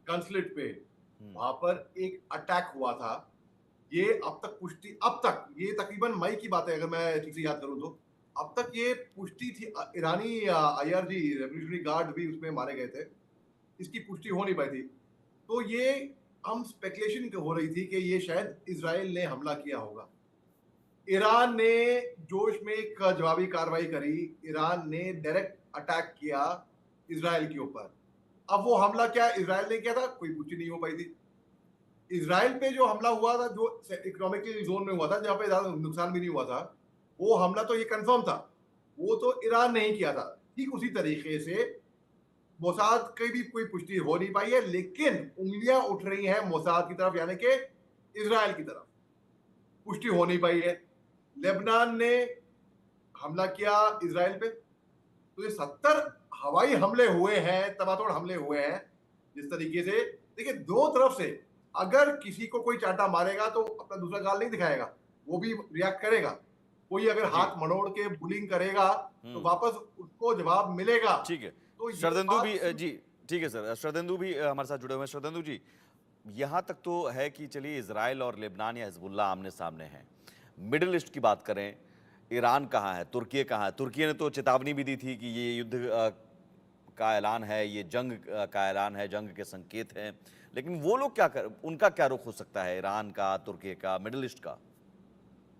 Consulate पे, वहां पर एक अटैक हुआ था। ये अब तक पुष्टि, अब तक ये तकरीबन मई की बात है अगर मैं ठीक से याद करूं तो, अब तक ये पुष्टि थी। ईरानी आईआरजी रेवोल्यूशनरी गार्ड भी उसमें मारे गए थे, इसकी पुष्टि हो नहीं पाई थी। तो ये हम स्पेकुलेशन हो रही थी कि ये शायद इसराइल ने हमला किया होगा। ईरान ने जोश में एक जवाबी कार्रवाई करी। ईरान ने डायरेक्ट अटैक किया इसराइल के ऊपर। अब वो हमला क्या इसराइल ने किया था, कोई पुष्टि नहीं हो पाई थी। इसराइल पे जो हमला हुआ था, जो इकोनॉमिकल जोन में हुआ था, जहां पे ज्यादा नुकसान भी नहीं हुआ था, वो हमला तो ये कंफर्म था, वो तो ईरान ने ही किया था। ठीक उसी तरीके से मोसाद की भी कोई पुष्टि हो नहीं पाई है, लेकिन उंगलियां उठ रही हैं मोसाद की तरफ, यानी कि इसराइल की तरफ। पुष्टि हो नहीं पाई है। लेबनान ने हमला किया इसराइल पे, तो ये 70 हवाई हमले हुए हैं, तबातोड़ हमले हुए हैं। जिस तरीके से देखिए, दो तरफ से अगर किसी को कोई चांटा मारेगा तो अपना दूसरा गाल नहीं दिखाएगा, वो भी रिएक्ट करेगा। कोई अगर जी। हाथ मरोड़ के बुलिंग करेगा तो हम्म। वापस उसको जवाब मिलेगा। ठीक है। तो ये श्रद्धेंदु बात भी सिर्फ जी, ठीक है सर, श्रद्धेंदु भी हमारे साथ जुड़े हुए हैं। श्रद्धेंदु जी, यहाँ तक तो है कि चलिए इजराइल और लेबनान या हिजबुल्लाह आमने सामने हैं। मिडिल ईस्ट की बात करें, ईरान कहाँ है, तुर्की कहाँ है? तुर्की ने तो चेतावनी भी दी थी कि ये युद्ध का ऐलान है, ये जंग का ऐलान है, जंग के संकेत हैं। लेकिन वो लोग क्या कर, उनका क्या रुख हो सकता है, ईरान का, तुर्की का, मिडिल ईस्ट का?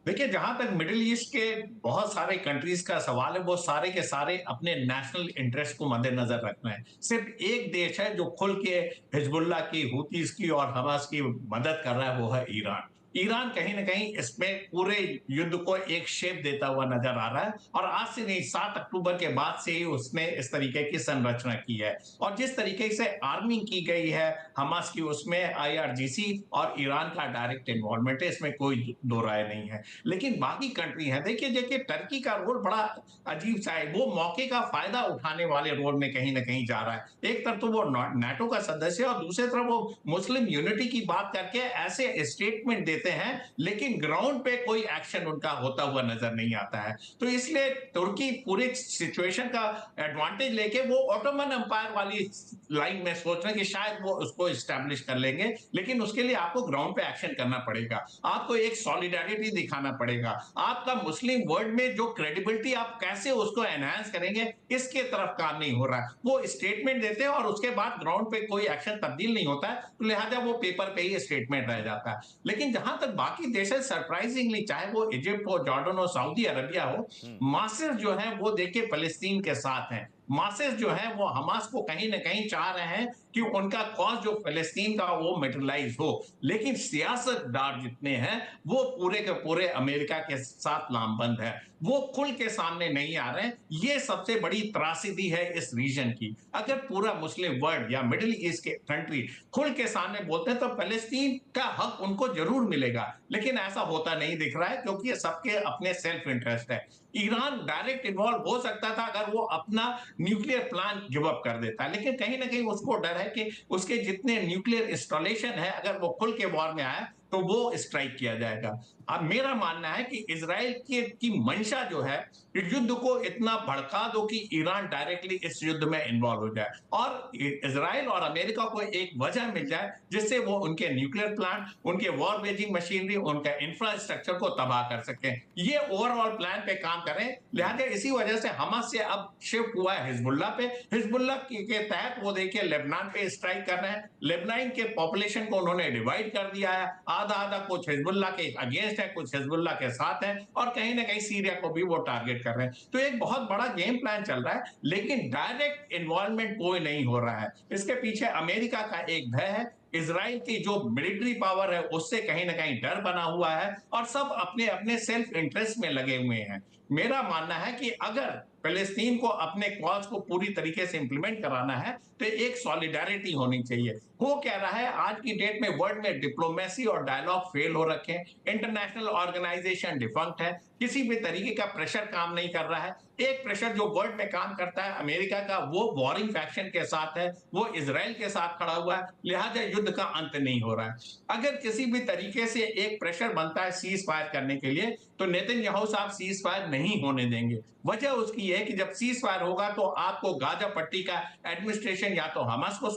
देखिए, जहां तक मिडिल ईस्ट के बहुत सारे कंट्रीज का सवाल है, वो सारे के सारे अपने नेशनल इंटरेस्ट को मद्देनजर रख रहे हैं। सिर्फ एक देश है जो खुल के हिजबुल्लाह की, हुतीज की और हमास की मदद कर रहा है, वो है ईरान। ईरान कहीं ना कहीं इसमें पूरे युद्ध को एक शेप देता हुआ नजर आ रहा है, और आज से नहीं, 7 अक्टूबर के बाद से ही उसने इस तरीके की संरचना की है। और जिस तरीके से आर्मिंग की गई है हमास की, उसमें आईआरजीसी और ईरान का डायरेक्ट इन्वॉल्वमेंट है, इसमें कोई दो राय नहीं है। लेकिन बाकी कंट्री है, देखिए देखिए, टर्की का रोल बड़ा अजीब सा है। वो मौके का फायदा उठाने वाले रोल में कहीं ना कहीं जा रहा है। एक तरफ तो वो नाटो का सदस्य है, और दूसरी तरफ वो मुस्लिम यूनिटी की बात करके ऐसे स्टेटमेंट देते हैं, लेकिन ग्राउंड पे कोई एक्शन उनका होता हुआ नजर नहीं आता है। तो इसलिए तुर्की पूरे सिचुएशन का एडवांटेज लेके वो ऑटोमन एम्पायर वाली लाइन में सोच रहे हैं कि शायद वो उसको स्टैब्लिश कर लेंगे, लेकिन उसके लिए आपको ग्राउंड पे एक्शन करना पड़ेगा। आपको एक सॉलिडारिटी दिखाना पड़ेगा। आपका मुस्लिम वर्ल्ड में जो क्रेडिबिलिटी, आप कैसे उसको एनहांस करेंगे, इसके तरफ काम नहीं हो रहा है। वो स्टेटमेंट देते हैं और उसके बाद ग्राउंड पे कोई एक्शन तब्दील नहीं होता है, तो लिहाजा वो पेपर पे ही स्टेटमेंट रह जाता है। लेकिन जहां तक बाकी देश है, सरप्राइजिंगली, चाहे वो इजिप्ट हो, जॉर्डन हो, सऊदी अरबिया हो, हम्म। मासिर जो है वो देखिए फलस्तीन के साथ हैं। मासिस जो है वो हमास को कहीं ना कहीं चाह रहे हैं कि उनका कॉज जो फलस्तीन का वो मेटरलाइज हो। लेकिन सियासतदार जितने हैं वो पूरे के पूरे अमेरिका के साथ लामबंद है, वो खुल के सामने नहीं आ रहे हैं। ये सबसे बड़ी त्रासदी है इस रीजन की। अगर पूरा मुस्लिम वर्ल्ड या मिडिल ईस्ट के कंट्री खुल के सामने बोलते हैं तो फलस्तीन का हक उनको जरूर मिलेगा, लेकिन ऐसा होता नहीं दिख रहा है, क्योंकि ये सबके अपने सेल्फ इंटरेस्ट है। ईरान डायरेक्ट इन्वॉल्व हो सकता था अगर वो अपना न्यूक्लियर प्लान गिव अप कर देता है, लेकिन कहीं ना कहीं उसको डर है कि उसके जितने न्यूक्लियर इंस्टॉलेशन है, अगर वो खुल के वॉर में आए तो वो स्ट्राइक किया जाएगा। अब मेरा मानना है कि इसराइल की मंशा जो है, युद्ध को इतना भड़का दो कि ईरान डायरेक्टली इस युद्ध में इन्वॉल्व हो जाए, और इसराइल और अमेरिका को एक वजह मिल जाए जिससे वो उनके न्यूक्लियर प्लांट, उनके वॉर वेजिंग मशीनरी, उनका इंफ्रास्ट्रक्चर को तबाह कर सकें। ये ओवरऑल प्लान पे काम करें। लिहाजा इसी वजह से हमास से अब शिफ्ट हुआ है हिजबुल्लाह पे। हिजबुल्लाह के तहत वो देखिए लेबनान पे स्ट्राइक कर रहे हैं। लेबनान के पॉपुलेशन को उन्होंने डिवाइड कर दिया है, आधा आधा, कुछ हिजबुल्लाह के अगेंस्ट है, कुछ हिजबुल्लाह के साथ है, और कहीं ना कहीं सीरिया को भी वो टारगेट कर रहे हैं। तो एक बहुत बड़ा गेम प्लान चल रहा है, लेकिन डायरेक्ट इन्वॉल्वमेंट कोई नहीं हो रहा है। इसके पीछे अमेरिका का एक भय है, इजराइल की जो मिलिट्री पावर है उससे कहीं ना कहीं डर बना हुआ है, और सब अपने अपने सेल्फ इंटरेस्ट में लगे हुए हैं। मेरा मानना है कि अगर फिलिस्तीन को अपने कॉज को पूरी तरीके से इंप्लीमेंट कराना है तो एक सॉलिडारिटी होनी चाहिए। हो क्या रहा है आज की डेट में, वर्ल्ड में डिप्लोमेसी और डायलॉग फेल हो रखे हैं, इंटरनेशनल ऑर्गेनाइजेशन डिफंक्ट है, किसी भी तरीके का प्रेशर काम नहीं कर रहा है। एक प्रेशर जो वर्ल्ड में काम करता है अमेरिका का, वो वॉरिंग फैक्शन के साथ है, वो इसराइल के साथ खड़ा हुआ है, लिहाजा युद्ध का अंत नहीं हो रहा है। अगर किसी भी तरीके से एक प्रेशर बनता है सीज फायर करने के लिए, तो नेतन्याहू साहब सीज फायर नहीं होने देंगे। वजह उसकी है कि जब सीज फायर होगा तो आपको गाजा पट्टी का एडमिनिस्ट्रेशन या तो हमास को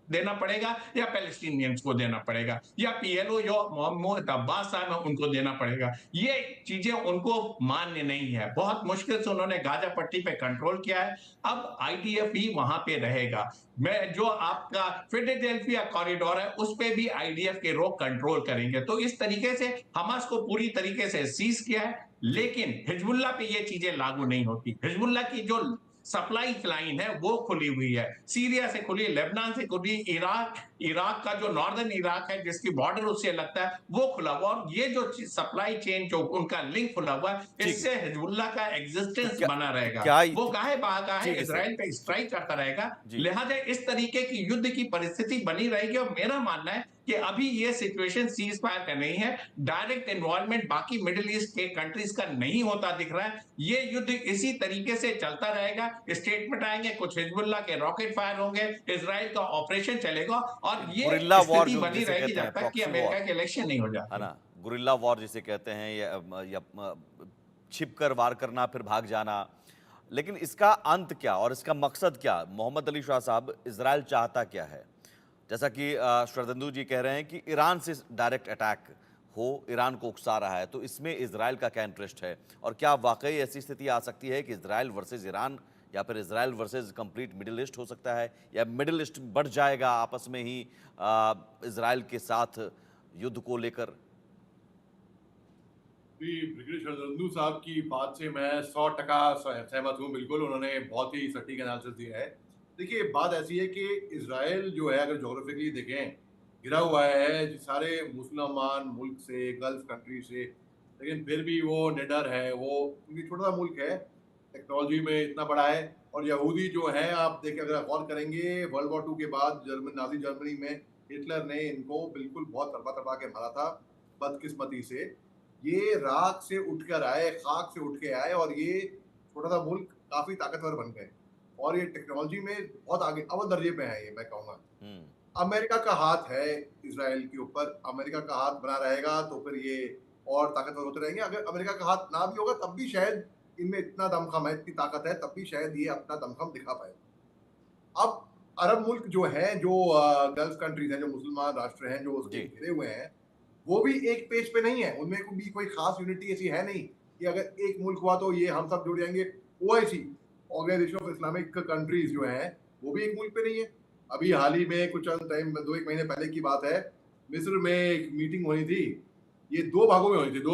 देना पड़ेगा या पैलेस्टीनियंस को देना पड़ेगा या पीएलओ या मोहम्मद अब्बास साहब है उनको देना पड़ेगा। ये चीजें उनको मान्य नहीं है। बहुत मुश्किल से उन्होंने गाजा पट्टी पे कंट्रोल किया है। अब आईडीएफ ही वहां पे रहेगा। मैं जो आपका फिलाडेल्फिया कॉरिडोर है उस पे भी आईडीएफ के लोग कंट्रोल करेंगे। तो इस तरीके से हमास को पूरी तरीके से सीज किया है, जी। लेकिन हिजबुल्लाह पे ये चीजें लागू नहीं होती। हिजबुल्लाह की जो सप्लाई लाइन है वो खुली हुई है, सीरिया से खुली, लेबनान से खुली, इराक इराक का जो नॉर्दर्न इराक है जिसकी बॉर्डर उससे लगता है वो खुला हुआ, और ये जो सप्लाई चेन जो उनका लिंक खुला हुआ है ठीक है। इससे हिजबुल्लाह का तो एग्जिस्टेंस क्या बना तो रहेगा। क्या वो गाहे बागा है, ठीक है सर। इसराइल पे तो स्ट्राइक करता रहेगा। जी। लिहाजा इस तरीके की युद्ध की परिस्थिति बनी रहेगी, और मेरा मानना है कि अभी ये सिचुएशन सीज फायर का नहीं है, डायरेक्ट इन्वॉल्वमेंट बाकी मिडिल ईस्ट के कंट्रीज का नहीं होता दिख रहा है। ये युद्ध इसी तरीके से चलता रहेगा। स्टेटमेंट आएंगे, कुछ हिजबुल्लाह के रॉकेट फायर होंगे, इजराइल का ऑपरेशन चलेगा, और ये गुरिल्ला वॉर स्थिति जो बनी जिसे रहेगी कहते हैं, जब तक कि प्रॉक्सी अमेरिका वॉर, के इलेक्शन नहीं हो है जाते। ना? गुरिल्ला वॉर जिसे कहते हैं, या छिप कर वार करना फिर भाग जाना। लेकिन इसका अंत क्या और इसका मकसद क्या? मोहम्मद अली शाह साहब, इजराइल चाहता क्या है? जैसा कि श्रद्धेंदु जी कह रहे हैं कि ईरान से डायरेक्ट अटैक हो, ईरान को उकसा रहा है, तो इसमें इजराइल का क्या इंटरेस्ट है? और क्या वाकई ऐसी स्थिति आ सकती है कि इजराइल वर्सेस ईरान, या फिर Israel versus complete middle east हो सकता है, या मिडिल ईस्ट बढ़ जाएगा आपस में ही इजराइल के साथ युद्ध को लेकर? जी, ब्रिगेडियर शरदंदू साहब की बात से मैं 100% सहमत हूँ। बिल्कुल, उन्होंने बहुत ही सटीक एनालिसिस दिया है। देखिए, बात ऐसी है कि इज़राइल जो है, अगर ज्योग्राफिकली देखें, घिरा हुआ है जो सारे मुसलमान मुल्क से, गल्फ कंट्री से, लेकिन फिर भी वो निडर है। वो क्योंकि छोटा-सा मुल्क है, टेक्नोलॉजी में इतना बड़ा है, और यहूदी जो हैं, आप देखिए, अगर आप गौर करेंगे, वर्ल्ड वॉर 2 के बाद नाज़ी जर्मनी में हिटलर ने इनको बिल्कुल बहुत तरपा-तरपा के मारा था, बदकिस्मती से। ये राख से उठकर आए, खाक से उठ के आए, और ये छोटा-सा मुल्क काफ़ी ताकतवर बन गए, और ये टेक्नोलॉजी में बहुत आगे अव्वल दर्जे पे है ये, मैं कहूँगा। हम्म। अमेरिका का हाथ है इज़राइल के ऊपर, अमेरिका का हाथ बना रहेगा तो फिर ये और ताकतवर होते रहेंगे। अगर अमेरिका का हाथ ना भी होगा तब भी शायद इनमें इतना दमखम है, इतनी ताकत है, तब भी शायद ये अपना दमखम दिखा पाएँ। अब अरब मुल्क जो हैं, जो गल्फ कंट्रीज़ हैं, जो मुसलमान राष्ट्र हैं, जो उसके जी। घिरे हुए हैं, वो भी एक पेज पे नहीं है। उनमें को भी कोई खास यूनिटी ऐसी है नहीं कि अगर एक मुल्क हुआ तो ये हम सब जुड़ जाएँगे। OIC, organisation of Islamic countries जो हैं, वो भी एक मुल्क पे नहीं है। अभी हाल ही में कुछ टाइम 2-1 महीने पहले की बात है, मिस्र में एक मीटिंग हुई थी। ये 2 भागों में हुई थी, 2